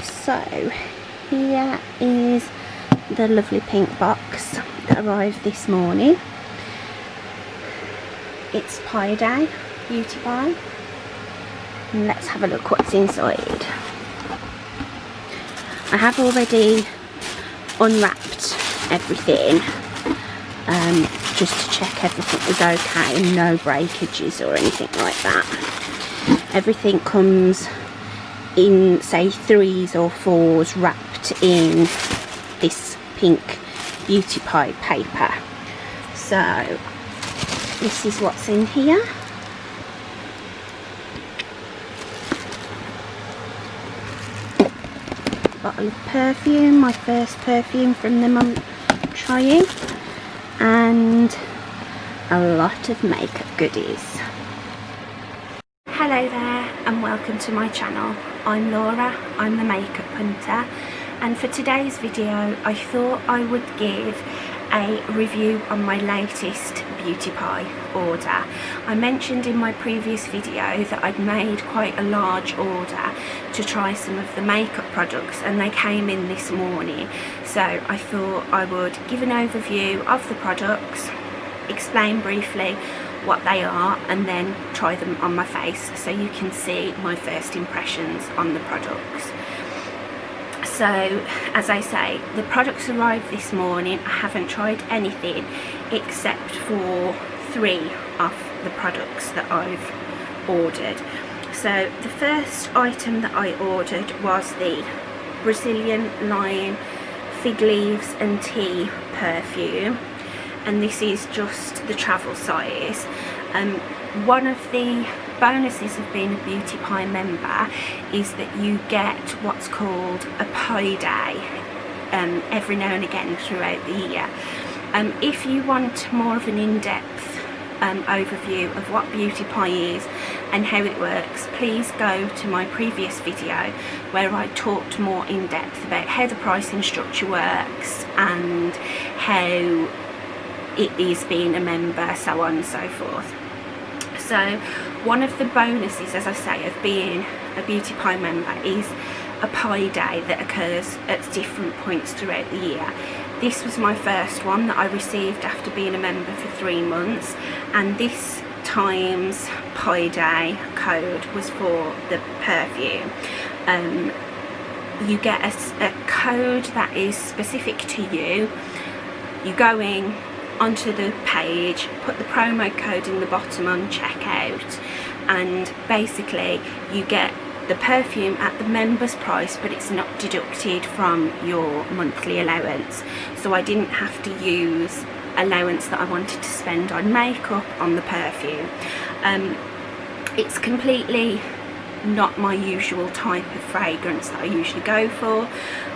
So here is the lovely pink box that arrived this morning. It's Pie Day, Beauty Pie. And let's have a look what's inside. I have already unwrapped everything just to check everything was okay and no breakages or anything like that. Everything comes in, say, 3s or 4s wrapped in this pink Beauty Pie paper. So this is what's in here. Bottle of perfume, my first perfume from them I'm trying, and a lot of makeup goodies. Hello there and welcome to my channel. I'm Laura, I'm the makeup hunter, and for today's video I thought I would give a review on my latest Beauty Pie order. I mentioned in my previous video that I'd made quite a large order to try some of the makeup products, and they came in this morning, so I thought I would give an overview of the products, explain briefly what they are, and then try them on my face so you can see my first impressions on the products. So, as I say, the products arrived this morning. I haven't tried anything except for 3 of the products that I've ordered. So the first item that I ordered was the Brazilian Lime Fig Leaves and Tea perfume, and this is just the travel size. One of the bonuses of being a Beauty Pie member is that you get what's called a Pie Day every now and again throughout the year. If you want more of an in-depth overview of what Beauty Pie is and how it works, please go to my previous video where I talked more in depth about how the pricing structure works and how it is being a member, so on and so forth. So one of the bonuses, as I say, of being a Beauty Pie member is a Pie Day that occurs at different points throughout the year. This was my first one that I received after being a member for 3 months, and this time's Pie Day code was for the perfume. You get a code that is specific to you. You go in onto the page, put the promo code in the bottom on checkout, and basically you get the perfume at the member's price, but it's not deducted from your monthly allowance. So I didn't have to use allowance that I wanted to spend on makeup on the perfume. It's completely not my usual type of fragrance that I usually go for,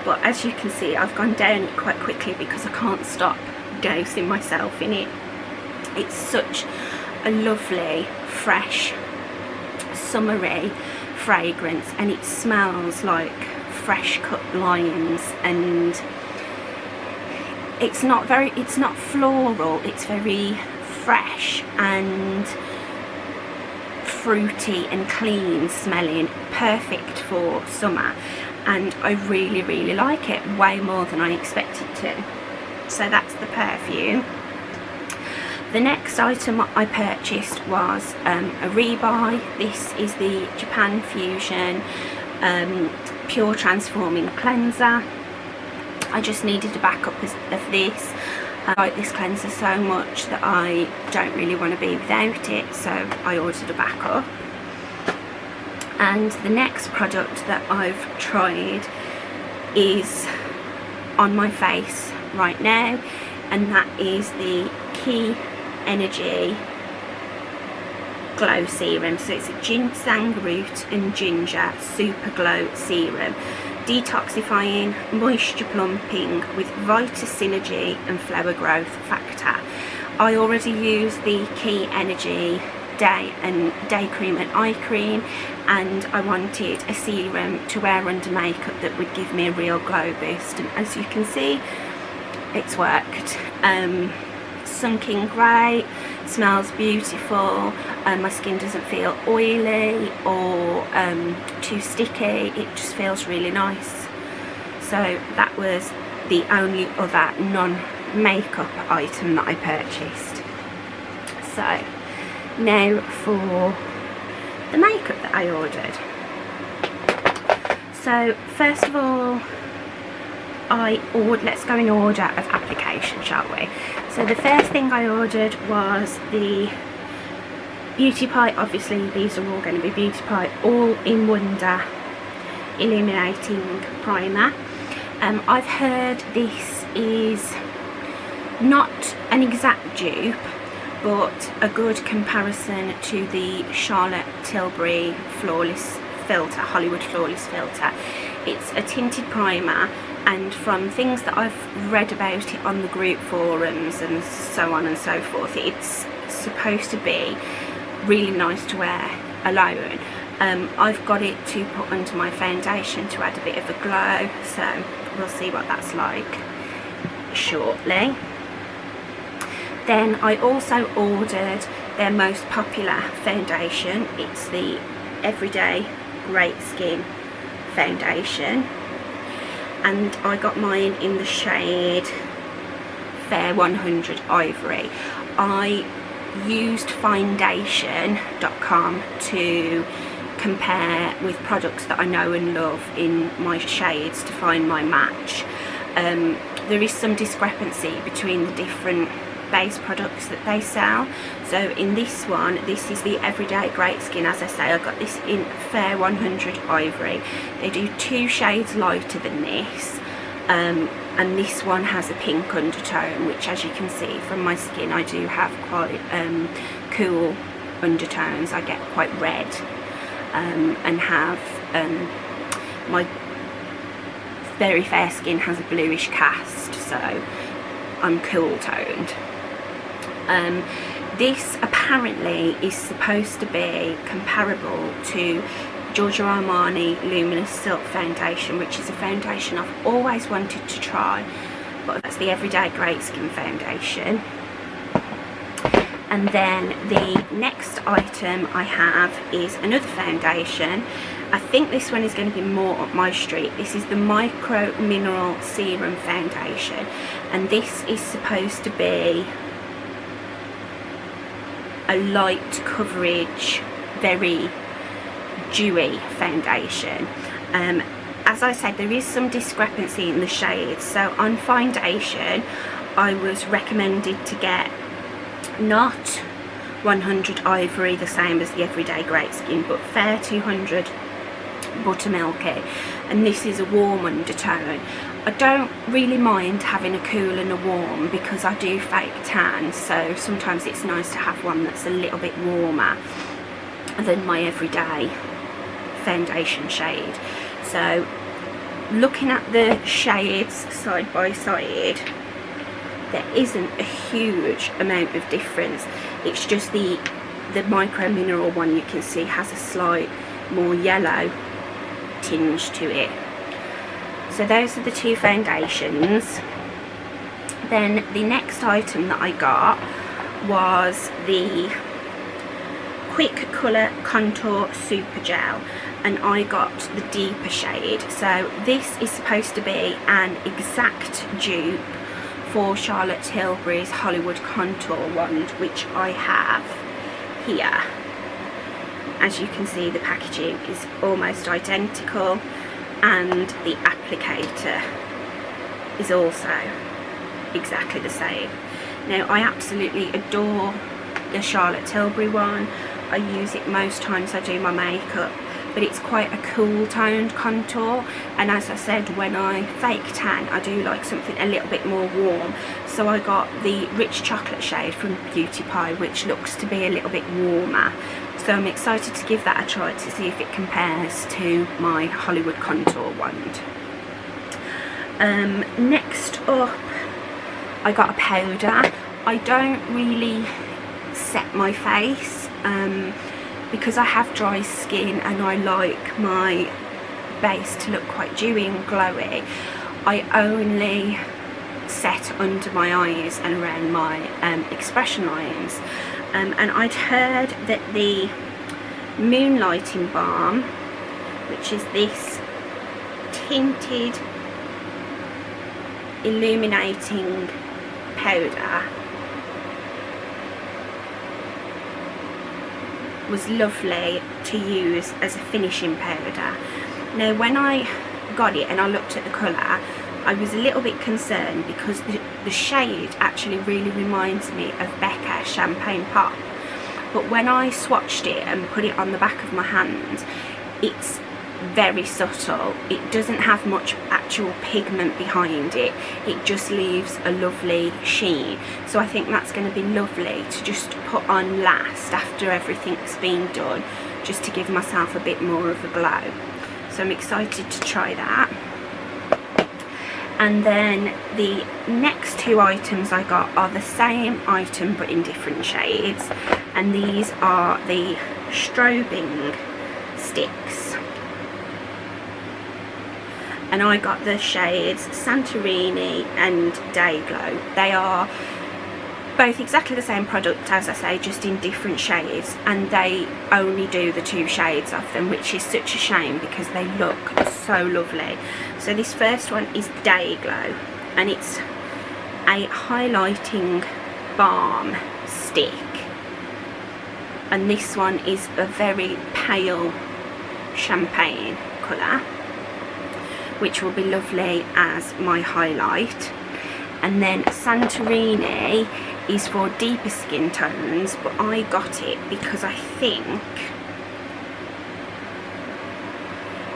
but as you can see I've gone down it quite quickly because I can't stop dousing myself in it. It's such a lovely, fresh, summery fragrance, and it smells like fresh cut limes, and it's not floral, it's very fresh and fruity and clean smelling, perfect for summer, and I really like it, way more than I expected to. So that's the perfume. The next item I purchased was a rebuy. This is the JapanFusion Pure Transforming Cleanser. I just needed a backup of this. I like this cleanser so much that I don't really want to be without it, so I ordered a backup. And the next product that I've tried is on my face right now, and that is the Energy Glow Serum. So it's a ginseng root and ginger super glow serum, detoxifying, moisture plumping with Vitasynergy and flower growth factor. I already use the Energy day cream and eye cream, and I wanted a serum to wear under makeup that would give me a real glow boost, and as you can see it's worked. Sunk in great, smells beautiful. My skin doesn't feel oily or too sticky. It just feels really nice. So that was the only other non-makeup item that I purchased. So now for the makeup that I ordered. So first of all, let's go in order of application, shall we? So the first thing I ordered was the Beauty Pie. Obviously these are all going to be Beauty Pie All in Wonder Illuminating Primer. I've heard this is not an exact dupe, but a good comparison to the Charlotte Tilbury Flawless Filter, Hollywood Flawless Filter. It's a tinted primer, and from things that I've read about it on the group forums and so on and so forth, it's supposed to be really nice to wear alone. I've got it to put under my foundation to add a bit of a glow, so we'll see what that's like shortly. Then I also ordered their most popular foundation. It's the Everyday Great Skin foundation, and I got mine in the shade Fair 100 Ivory. I used foundation.com to compare with products that I know and love in my shades to find my match. There is some discrepancy between the different base products that they sell. So in this one, this is the Everyday Great Skin. As I say, I got this in Fair 100 Ivory. They do 2 shades lighter than this, and this one has a pink undertone, which, as you can see from my skin, I do have quite cool undertones. I get quite red, and have my very fair skin has a bluish cast, so I'm cool toned. This apparently is supposed to be comparable to Giorgio Armani Luminous Silk Foundation, which is a foundation I've always wanted to try, but that's the Everyday Great Skin foundation. And then the next item I have is another foundation. I think this one is going to be more up my street. This is the Micro Mineral Serum Foundation, and this is supposed to be a light coverage, very dewy foundation. As I said, there is some discrepancy in the shades. So on foundation, I was recommended to get not 100 Ivory, the same as the Everyday Great Skin, but Fair 200 Buttermilky, and this is a warm undertone. I don't really mind having a cool and a warm because I do fake tan, so sometimes it's nice to have one that's a little bit warmer than my everyday foundation shade. So looking at the shades side by side, there isn't a huge amount of difference. It's just the Micro Mineral one, you can see, has a slight more yellow tinge to it. So those are the 2 foundations. Then the next item that I got was the Quick Colour Contour Super Gel, and I got the deeper shade. So this is supposed to be an exact dupe for Charlotte Tilbury's Hollywood Contour Wand, which I have here. As you can see, the packaging is almost identical, and the applicator is also exactly the same. Now, I absolutely adore the Charlotte Tilbury one. I use it most times I do my makeup, but it's quite a cool toned contour, and as I said, when I fake tan, I do like something a little bit more warm. So I got the Rich Chocolate shade from Beauty Pie, which looks to be a little bit warmer. So I'm excited to give that a try to see if it compares to my Hollywood Contour Wand. Next up, I got a powder. I don't really set my face because I have dry skin and I like my base to look quite dewy and glowy. I only set under my eyes and around my expression lines, and I'd heard that the Moonlighting Balm, which is this tinted illuminating powder, was lovely to use as a finishing powder. Now when I got it and I looked at the colour, I was a little bit concerned because the shade actually really reminds me of Becca Champagne Pop, but when I swatched it and put it on the back of my hand, it's very subtle. It doesn't have much actual pigment behind it, it just leaves a lovely sheen. So I think that's going to be lovely to just put on last after everything's been done, just to give myself a bit more of a glow. So I'm excited to try that. And then the next two items I got are the same item but in different shades, and these are the Strobing sticks, and I got the shades Santorini and Day Glow. They are both exactly the same product, as I say, just in different shades, and they only do the two shades of them, which is such a shame because they look so lovely. So this first one is Day Glow, and it's a highlighting balm stick, and this one is a very pale champagne colour, which will be lovely as my highlight. And then Santorini is for deeper skin tones, but I got it because I think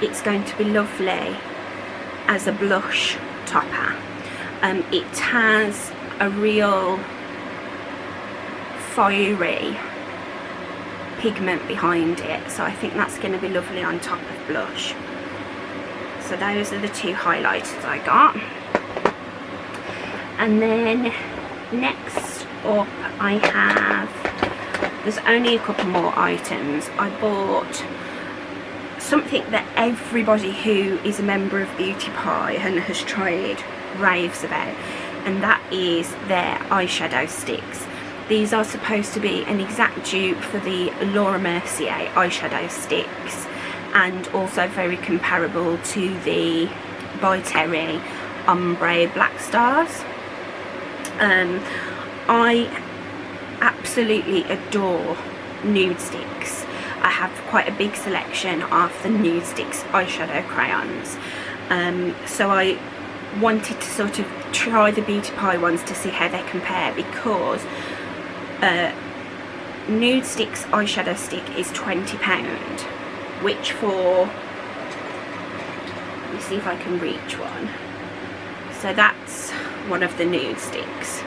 it's going to be lovely as a blush topper. It has a real fiery pigment behind it, so I think that's going to be lovely on top of blush. So those are the two highlighters I got. And then next up I have, there's only a couple more items. I bought something that everybody who is a member of Beauty Pie and has tried raves about, and that is their eyeshadow sticks. These are supposed to be an exact dupe for the Laura Mercier eyeshadow sticks, and also very comparable to the By Terry Ombre Black Stars. I absolutely adore nude sticks. I have quite a big selection of the nude sticks eyeshadow crayons, so I wanted to sort of try the Beauty Pie ones to see how they compare, because nude sticks eyeshadow stick is £20, which for, let me see if I can reach one. So that's one of the nude sticks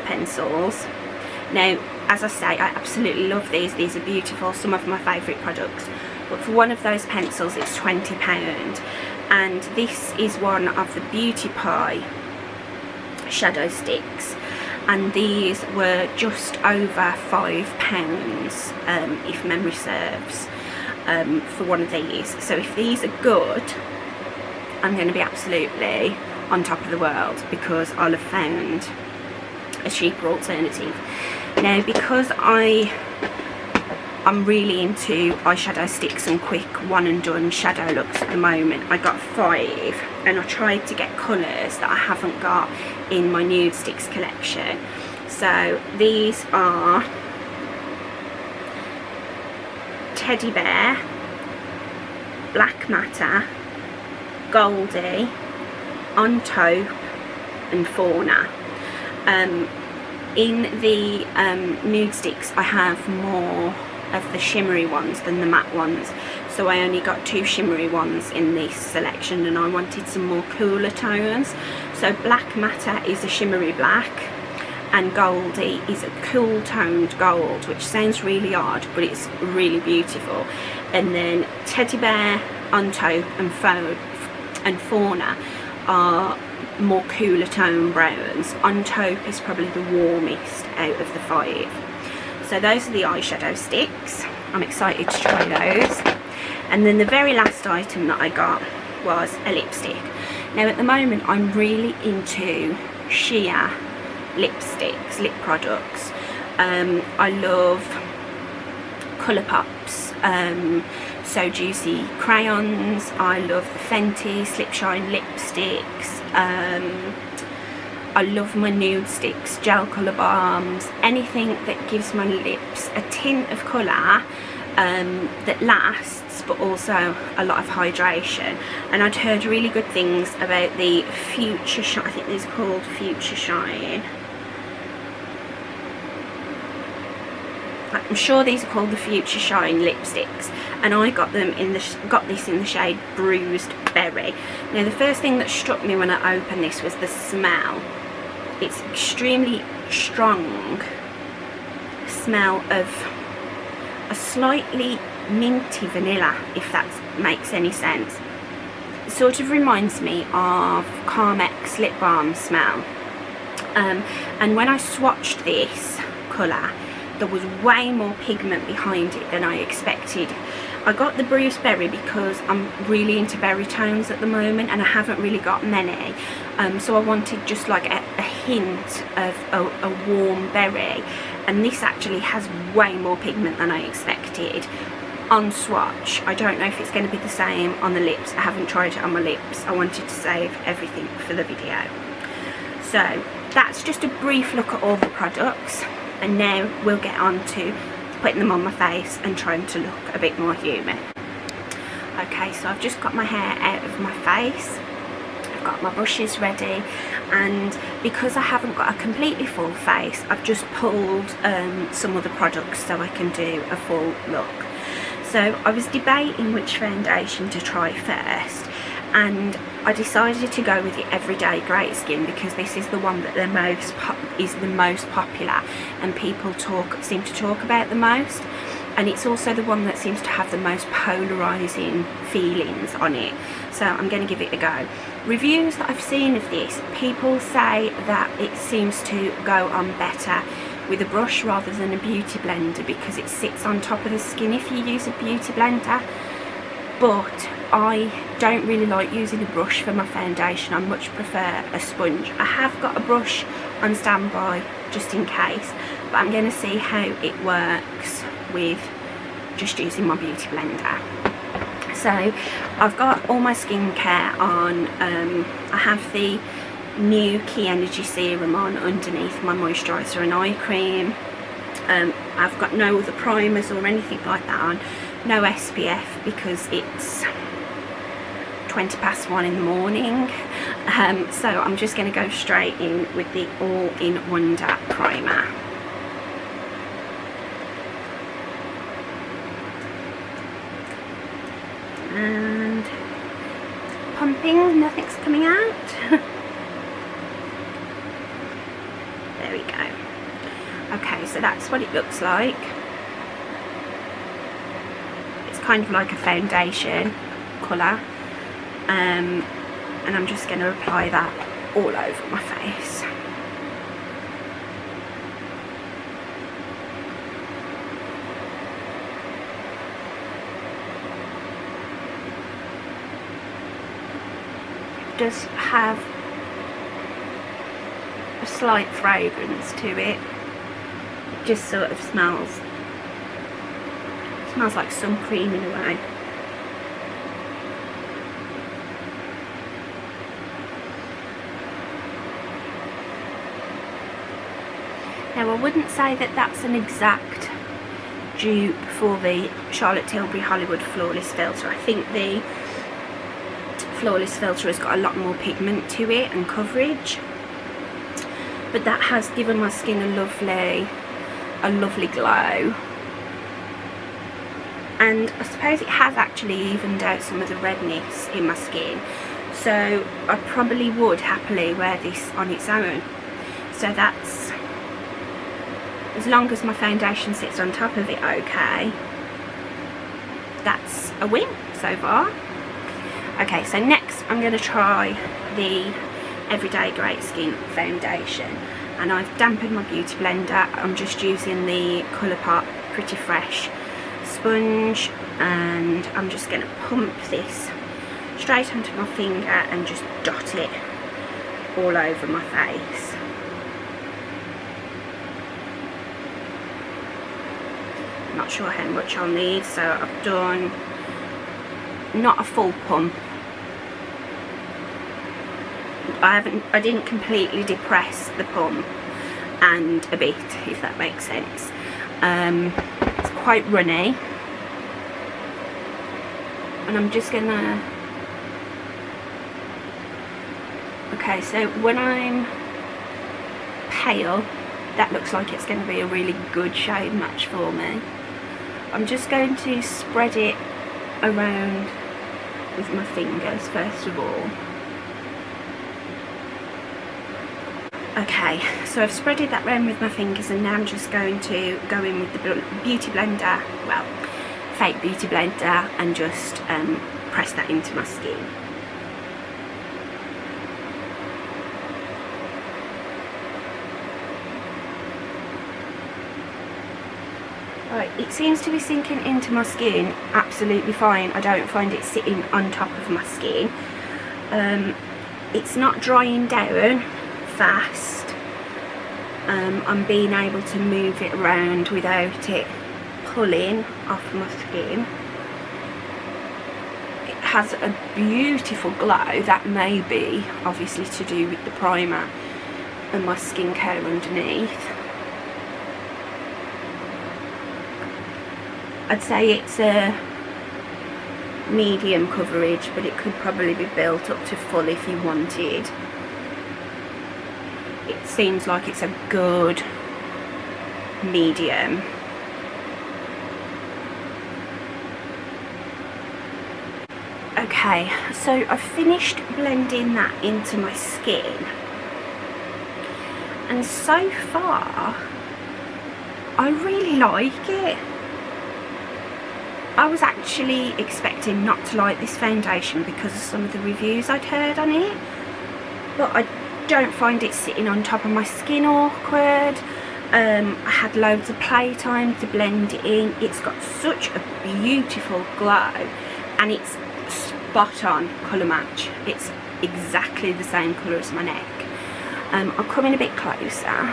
pencils. Now, as I say, I absolutely love these. These are beautiful, some of my favourite products. But for one of those pencils, it's £20. And this is one of the Beauty Pie shadow sticks. And these were just over £5, if memory serves, for one of these. So if these are good, I'm going to be absolutely on top of the world, because I'll have found a cheaper alternative. Now, because I'm really into eyeshadow sticks and quick one and done shadow looks at the moment, I got 5, and I tried to get colours that I haven't got in my nude sticks collection. So these are Teddy Bear, Black Matter, Goldie, On Taupe and Fauna. In the nude sticks I have more of the shimmery ones than the matte ones, so I only got 2 shimmery ones in this selection, and I wanted some more cooler tones. So Black Matter is a shimmery black, and Goldie is a cool toned gold, which sounds really odd but it's really beautiful. And then Teddy Bear, On Taupe and Fauna are more cooler tone browns. On Taupe is probably the warmest out of the 5. So those are the eyeshadow sticks. I'm excited to try those. And then the very last item that I got was a lipstick. Now at the moment I'm really into sheer lipsticks, lip products. I love Colourpop's So Juicy crayons. I love the Fenty Slip Shine lipsticks. I love my nude sticks, gel colour balms, anything that gives my lips a tint of colour that lasts, but also a lot of hydration. And I'd heard really good things about the Future Shine, I think these are called Future Shine. I'm sure these are called the Future Shine lipsticks, and I got them in got this in the shade Bruised Berry. Now the first thing that struck me when I opened this was the smell. It's extremely strong smell of a slightly minty vanilla, if that makes any sense. It sort of reminds me of Carmex lip balm smell. And when I swatched this colour, there was way more pigment behind it than I expected. I got the Bruised Berry because I'm really into berry tones at the moment, and I haven't really got many. So I wanted just like a hint of a warm berry, and this actually has way more pigment than I expected. On swatch, I don't know if it's going to be the same on the lips. I haven't tried it on my lips. I wanted to save everything for the video. So that's just a brief look at all the products, and now we'll get on to putting them on my face and trying to look a bit more human. Okay, so I've just got my hair out of my face, I've got my brushes ready, and because I haven't got a completely full face, I've just pulled some other products so I can do a full look. So I was debating which foundation to try first, and I decided to go with the Everyday Great Skin because this is the one that is the most popular and people seem to talk about the most, and it's also the one that seems to have the most polarizing feelings on it, so I'm going to give it a go. Reviews that I've seen of this, people say that it seems to go on better with a brush rather than a beauty blender because it sits on top of the skin if you use a beauty blender. But I don't really like using a brush for my foundation. I much prefer a sponge. I have got a brush on standby just in case, but I'm going to see how it works with just using my beauty blender. So I've got all my skincare on. I have the new Key Energy Serum on underneath my moisturiser and eye cream. I've got no other primers or anything like that on. No SPF because it's 1:20 in the morning. So I'm just going to go straight in with the All in Wonder primer. And pumping, nothing's coming out. There we go. Okay, so that's what it looks like. It's kind of like a foundation colour, and I'm just going to apply that all over my face. It does have a slight fragrance to it. It just sort of smells like sun cream in a way. Now I wouldn't say that that's an exact dupe for the Charlotte Tilbury Hollywood Flawless Filter. I think the Flawless Filter has got a lot more pigment to it and coverage, but that has given my skin a lovely glow. And I suppose it has actually evened out some of the redness in my skin, so I probably would happily wear this on its own. So that's, as long as my foundation sits on top of it okay, that's a win so far. Okay, so next I'm going to try the Everyday Great Skin foundation, and I've dampened my beauty blender. I'm just using the Colourpop Pretty Fresh sponge, and I'm just going to pump this straight onto my finger and just dot it all over my face. not sure how much I'll need, so I've done not a full pump. I didn't completely depress the pump, and a bit, if that makes sense. It's quite runny, and I'm just gonna, okay, so when I'm pale, that looks like it's going to be a really good shade match for me. I'm just going to spread it around with my fingers first of all. Okay, so I've spreaded that round with my fingers, and now I'm just going to go in with the beauty blender, well, fake beauty blender, and just press that into my skin. Right, it seems to be sinking into my skin absolutely fine. I don't find it sitting on top of my skin. It's not drying down fast. I'm being able to move it around without it pulling off my skin. It has a beautiful glow. That may be obviously to do with the primer and my skincare underneath. I'd say it's a medium coverage, but it could probably be built up to full if you wanted. It seems like it's a good medium. Okay, so I've finished blending that into my skin, and so far I really like it. I was actually expecting not to like this foundation because of some of the reviews I'd heard on it, but I don't find it sitting on top of my skin awkward. I had loads of playtime to blend it in. It's got such a beautiful glow, and it's spot on colour match. It's exactly the same colour as my neck. I'll come in a bit closer.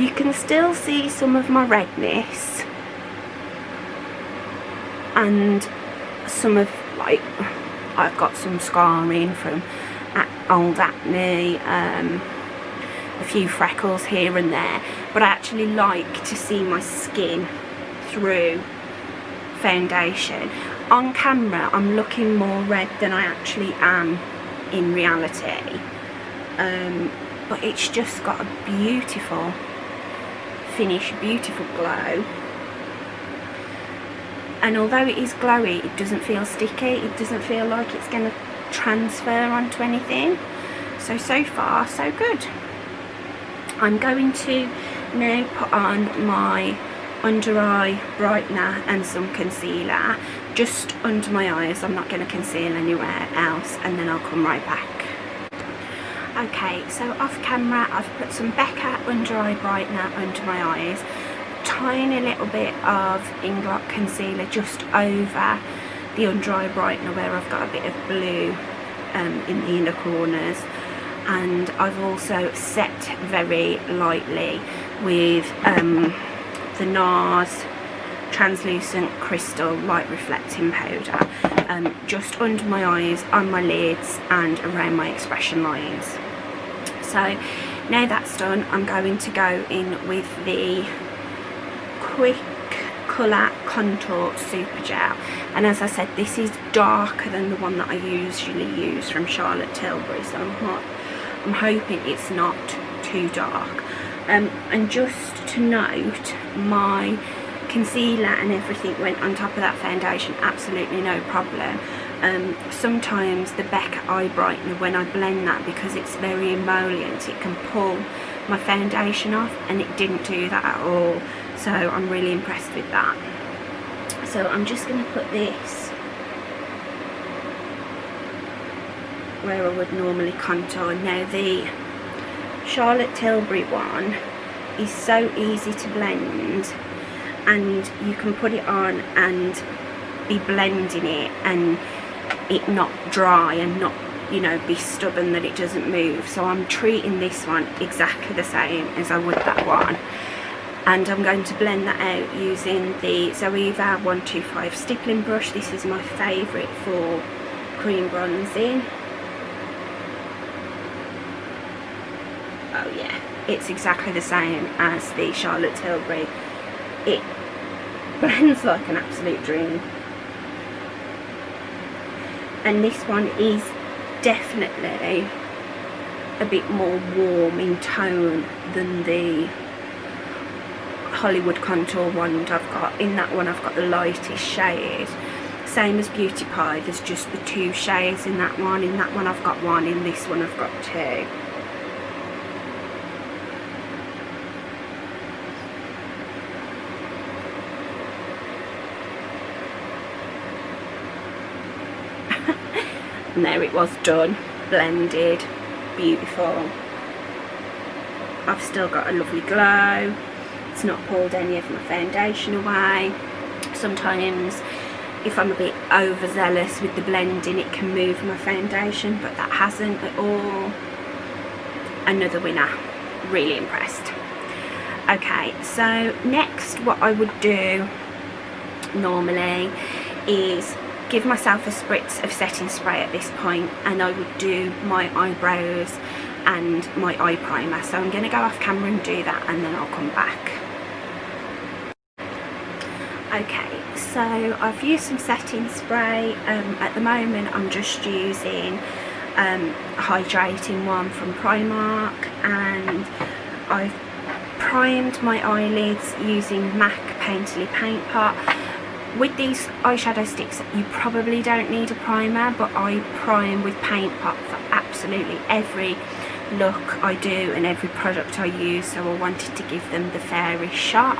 You can still see some of my redness and some of, like, I've got some scarring from old acne, a few freckles here and there, but I actually like to see my skin through foundation. On camera I'm looking more red than I actually am in reality, but it's just got a beautiful finish, beautiful glow. And although it is glowy, it doesn't feel sticky. It doesn't feel like it's going to transfer onto anything. So far, so good. I'm going to now put on my under eye brightener and some concealer just under my eyes. I'm not going to conceal anywhere else, and then I'll come right back. Okay, so off camera I've put some Becca under eye brightener under my eyes, tiny little bit of Inglot concealer just over the under eye brightener where I've got a bit of blue in the inner corners, and I've also set very lightly with the NARS translucent crystal light reflecting powder just under my eyes, on my lids and around my expression lines. So now that's done, I'm going to go in with the Quick Colour Contour Super Gel, and as I said, this is darker than the one that I usually use from Charlotte Tilbury, so I'm hoping it's not too dark. And just to note, my concealer and everything went on top of that foundation, absolutely no problem. Sometimes the Becca eye brightener, when I blend that, because it's very emollient, it can pull my foundation off, and it didn't do that at all. So I'm really impressed with that. So I'm just going to put this where I would normally contour. Now the Charlotte Tilbury one is so easy to blend, and you can put it on and be blending it and it not dry and not, you know, be stubborn that it doesn't move. So I'm treating this one exactly the same as I would that one. and I'm going to blend that out using the Zoeva 125 stippling brush. This is my favourite for cream bronzing. Oh yeah, it's exactly the same as the Charlotte Tilbury. It blends like an absolute dream. And this one is definitely a bit more warm in tone than the Hollywood Contour wand I've got. In that one I've got the lightest shade. Same as Beauty Pie, there's just the 2 shades in that one. In that one I've got 1, in this one I've got 2. And there it was, done, blended, beautiful. I've still got a lovely glow. It's not pulled any of my foundation away. Sometimes if I'm a bit overzealous with the blending, it can move my foundation, but that hasn't at all. Another winner, really impressed. Okay, so next what I would do normally is give myself a spritz of setting spray at this point, and I would do my eyebrows and my eye primer. So I'm going to go off camera and do that, and then I'll come back. Okay, so I've used some setting spray. At the moment I'm just using a hydrating one from Primark, and I've primed my eyelids using MAC Painterly Paint Pot. With these eyeshadow sticks you probably don't need a primer, but I prime with Paint Pot for absolutely every look I do and every product I use, so I wanted to give them the fairest shot.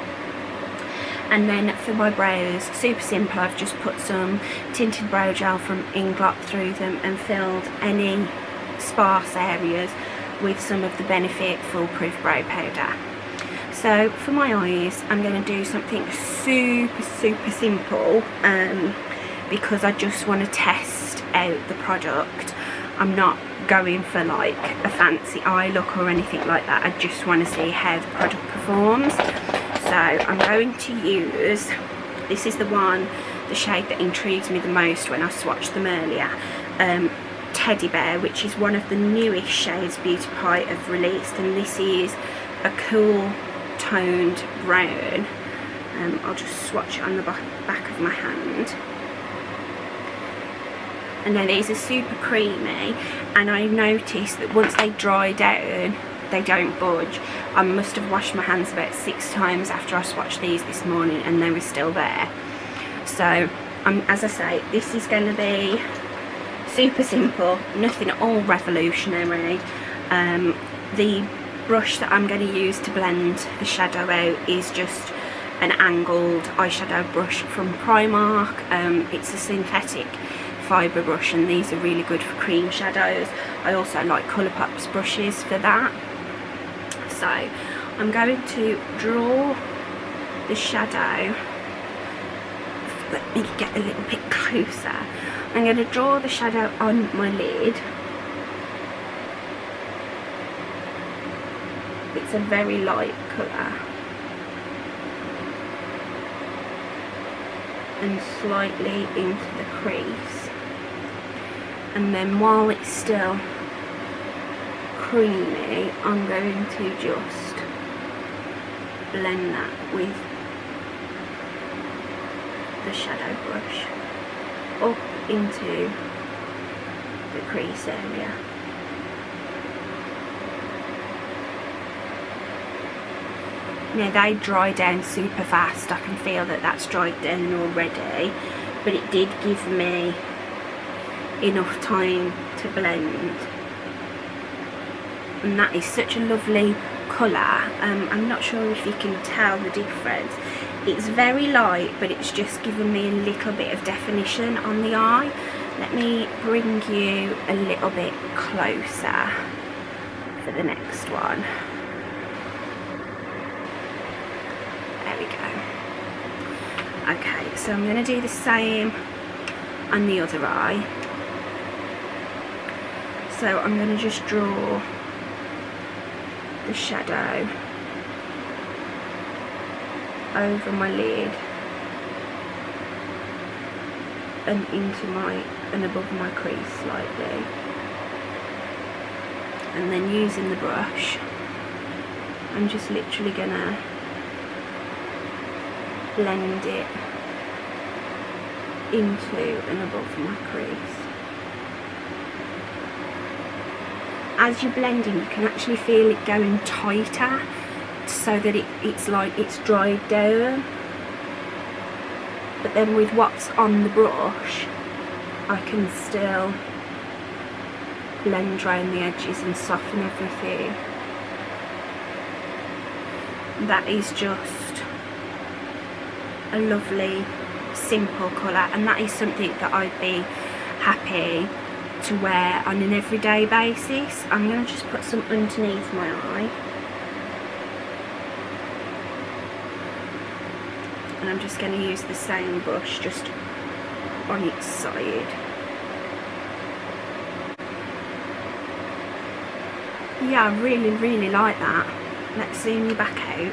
And then for my brows, super simple, I've just put some tinted brow gel from Inglot through them and filled any sparse areas with some of the Benefit Foolproof Brow Powder. So for my eyes I'm going to do something super simple, because I just want to test out the product. I'm not going for like a fancy eye look or anything like that. I just want to see how the product performs. So I'm going to use, this is the shade that intrigues me the most when I swatched them earlier, Teddy Bear, which is one of the newest shades Beauty Pie have released, and this is a cool toned brown. I'll just swatch it on the back of my hand. And then these are super creamy, and I noticed that once they dry down they don't budge. I must have washed my hands about 6 times after I swatched these this morning and they were still there. So as I say, this is going to be super simple, nothing at all revolutionary. The brush that I'm going to use to blend the shadow out is just an angled eyeshadow brush from Primark. It's a synthetic fibre brush, and these are really good for cream shadows. I also like Colourpop's brushes for that. So I'm going to draw the shadow. Let me get a little bit closer. I'm going to draw the shadow on my lid. It's a very light colour, and slightly into the crease, and then while it's still creamy I'm going to just blend that with the shadow brush up into the crease area. Now they dry down super fast, I can feel that that's dried down already, but it did give me enough time to blend, and that is such a lovely colour. I'm not sure if you can tell the difference. It's very light, but it's just given me a little bit of definition on the eye. Let me bring you a little bit closer for the next one. There we go. Okay, so I'm going to do the same on the other eye. So I'm going to just draw the shadow over my lid and into my and above my crease slightly, and then using the brush I'm just literally gonna blend it into and above my crease. As you're blending, you can actually feel it going tighter, so that it's like it's dried down. But then with what's on the brush, I can still blend around the edges and soften everything. That is just a lovely simple colour, and that is something that I'd be happy to wear on an everyday basis. I'm going to just put some underneath my eye, and I'm just going to use the same brush just on its side. Yeah, I really like that. Let's zoom you back out.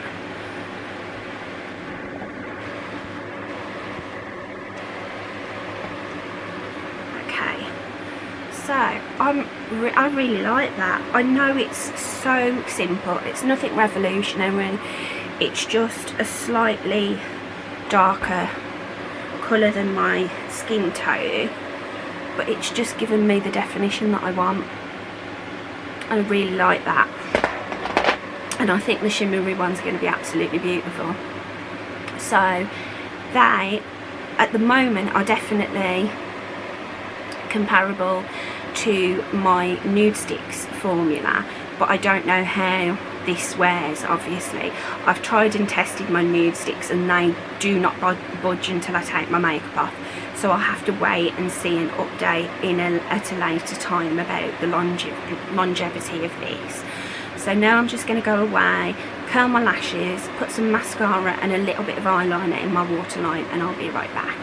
Okay, so I really like that. I know it's so simple, it's nothing revolutionary, it's just a slightly darker colour than my skin tone, but it's just given me the definition that I want. I really like that, and I think the shimmery one's going to be absolutely beautiful. So they, at the moment, are definitely comparable to my Nude Sticks formula, but I don't know how this wears. Obviously I've tried and tested my Nude Sticks and they do not budge until I take my makeup off, so I'll have to wait and see an update at a later time about the longevity of this. So now I'm just going to go away, curl my lashes, put some mascara and a little bit of eyeliner in my waterline, and I'll be right back.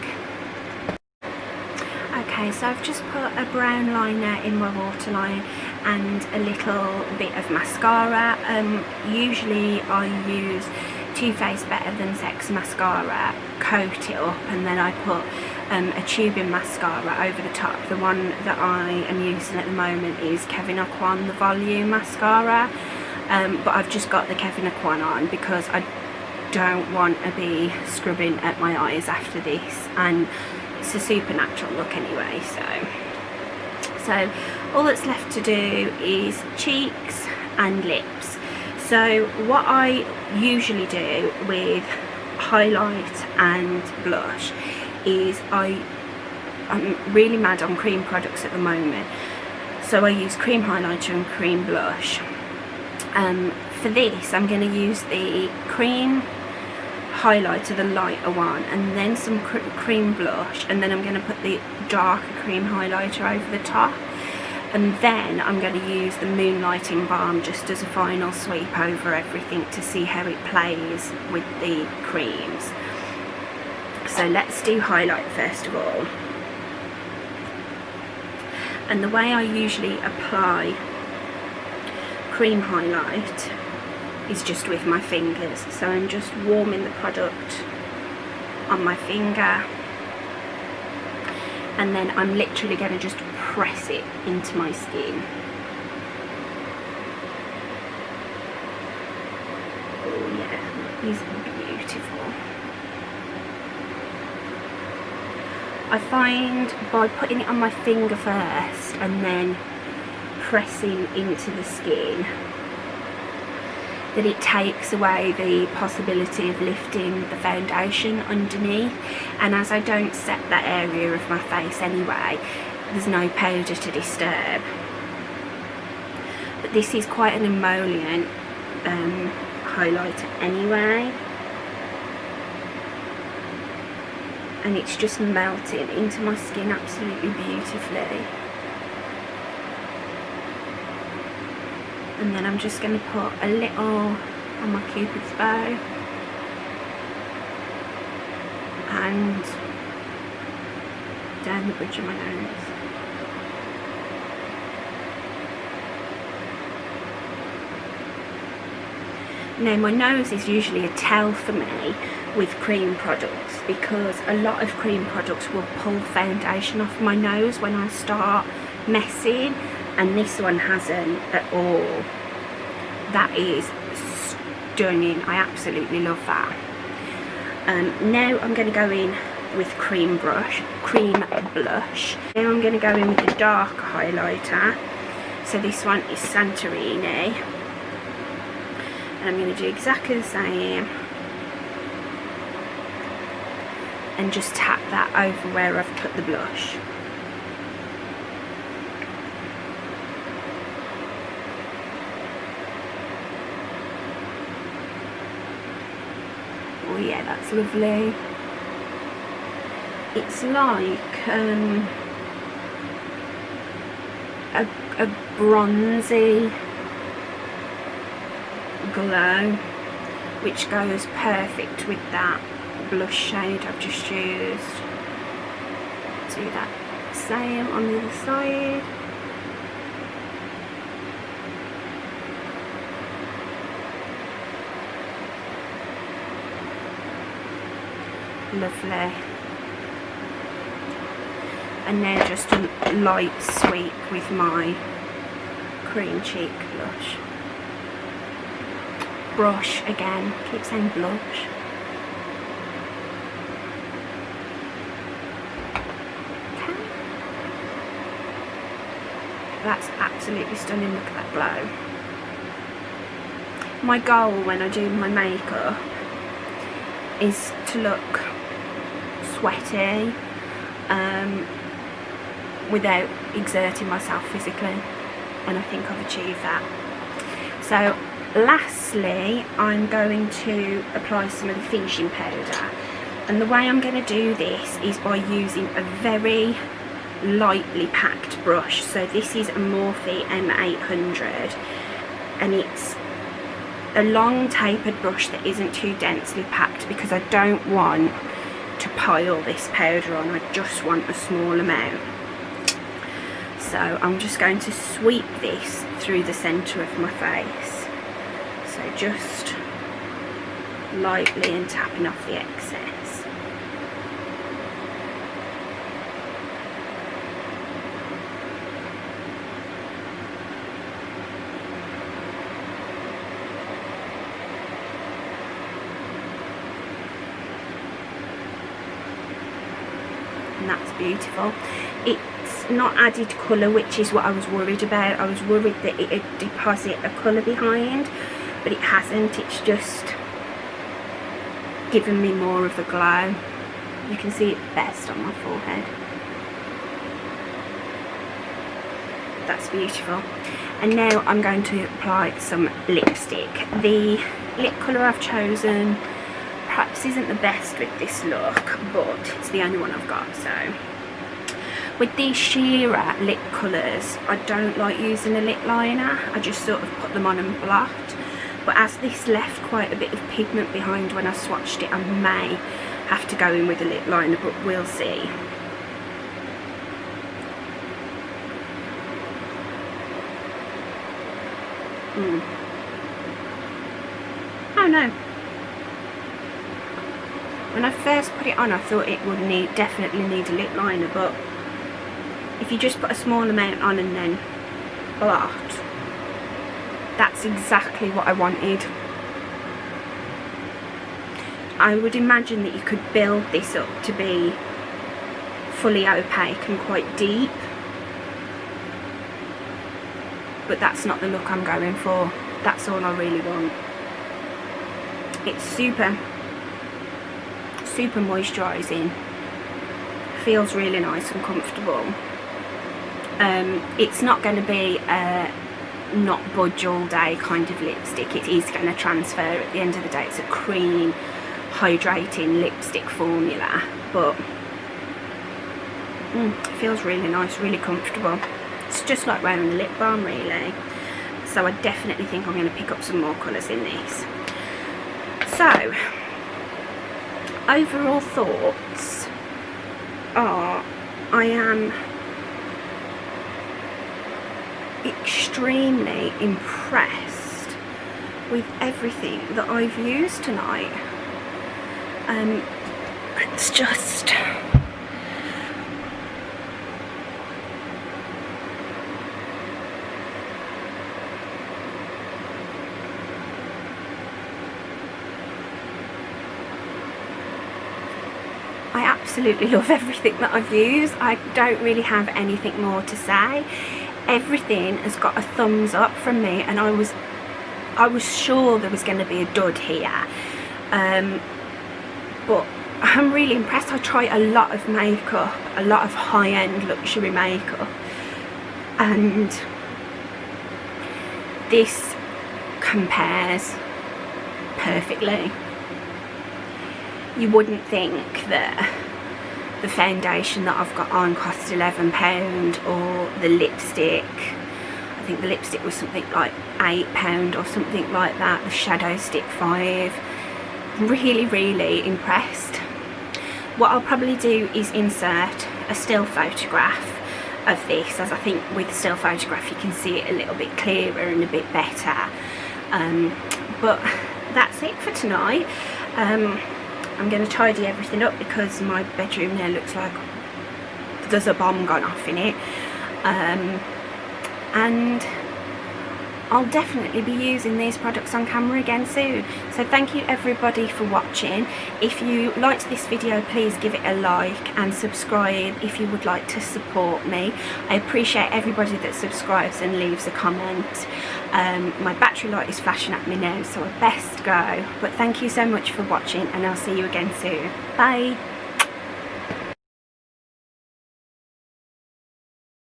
Okay, so I've just put a brown liner in my waterline and a little bit of mascara. Usually I use Too Faced Better Than Sex mascara, coat it up, and then I put a tubing mascara over the top. The one that I am using at the moment is Kevyn Aucoin, the volume mascara, but I've just got the Kevyn Aucoin on because I don't want to be scrubbing at my eyes after this, and it's a supernatural look anyway. So all that's left to do is cheeks and lips. So what I usually do with highlight and blush is I'm really mad on cream products at the moment, so I use cream highlighter and cream blush. For this I'm going to use the cream highlighter, the lighter one, and then some cream blush, and then I'm going to put the darker cream highlighter over the top, and then I'm going to use the Moonlighting Balm just as a final sweep over everything to see how it plays with the creams. So let's do highlight first of all. And the way I usually apply cream highlight is just with my fingers. So I'm just warming the product on my finger, and then I'm literally going to just press it into my skin. Oh yeah, these are beautiful. I find by putting it on my finger first and then pressing into the skin that it takes away the possibility of lifting the foundation underneath, and as I don't set that area of my face anyway, there's no powder to disturb. But this is quite an emollient highlighter anyway, and it's just melting into my skin absolutely beautifully. And then I'm just going to put a little on my Cupid's bow and down the bridge of my nose. Now my nose is usually a tell for me with cream products, because a lot of cream products will pull foundation off my nose when I start messing, and this one hasn't at all. That is stunning. I absolutely love that. Now I'm going to go in with cream blush. Now I'm going to go in with the dark highlighter. So this one is Santorini, and I'm going to do exactly the same and just tap that over where I've put the blush. Oh yeah, that's lovely. It's like a bronzy glow, which goes perfect with that blush shade I've just used. Do that same on the other side. Lovely. And now just a light sweep with my cream cheek blush. Brush again, keep saying blush. Okay. That's absolutely stunning, look at that glow. My goal when I do my makeup is to look sweaty without exerting myself physically, and I think I've achieved that. So lastly, I'm going to apply some of the finishing powder, and the way I'm going to do this is by using a very lightly packed brush. So this is a Morphe M800, and it's a long tapered brush that isn't too densely packed, because I don't want to pile this powder on, I just want a small amount. So I'm just going to sweep this through the centre of my face. So just lightly and tapping off the excess. And that's beautiful. It's not added colour, which is what I was worried about. I was worried that it would deposit a colour behind, but it hasn't. It's just given me more of a glow. You can see it best on my forehead. That's beautiful. And now I'm going to apply some lipstick. The lip colour I've chosen perhaps isn't the best with this look, but it's the only one I've got. So with these sheerer lip colours, I don't like using a lip liner. I just sort of put them on and blot. But as this left quite a bit of pigment behind when I swatched it, I may have to go in with a lip liner, but we'll see. Oh no. When I first put it on, I thought it would definitely need a lip liner, but if you just put a small amount on and then blot, that's exactly what I wanted. I would imagine that you could build this up to be fully opaque and quite deep, but that's not the look I'm going for. That's all I really want. It's super moisturising, feels really nice and comfortable. It's not going to be a not budge all day kind of lipstick. It is going to transfer at the end of the day. It's a cream hydrating lipstick formula, but it feels really nice, really comfortable. It's just like wearing a lip balm really. So I definitely think I'm going to pick up some more colours in this. So overall thoughts are, I am extremely impressed with everything that I've used tonight. It's just... I absolutely love everything that I've used. I don't really have anything more to say. Everything has got a thumbs up from me, and I was sure there was going to be a dud here, but I'm really impressed. I try a lot of makeup, a lot of high-end luxury makeup, and this compares perfectly. You wouldn't think that the foundation that I've got on cost £11, or the lipstick, I think the lipstick was something like £8 or something like that, the shadow stick £5. Really impressed. What I'll probably do is insert a still photograph of this, as I think with still photograph you can see it a little bit clearer and a bit better. But that's it for tonight. I'm going to tidy everything up because my bedroom now looks like there's a bomb gone off in it, and I'll definitely be using these products on camera again soon. So thank you everybody for watching. If you liked this video, please give it a like and subscribe if you would like to support me. I appreciate everybody that subscribes and leaves a comment. My battery light is flashing at me now, so I best go, but thank you so much for watching, and I'll see you again soon. Bye.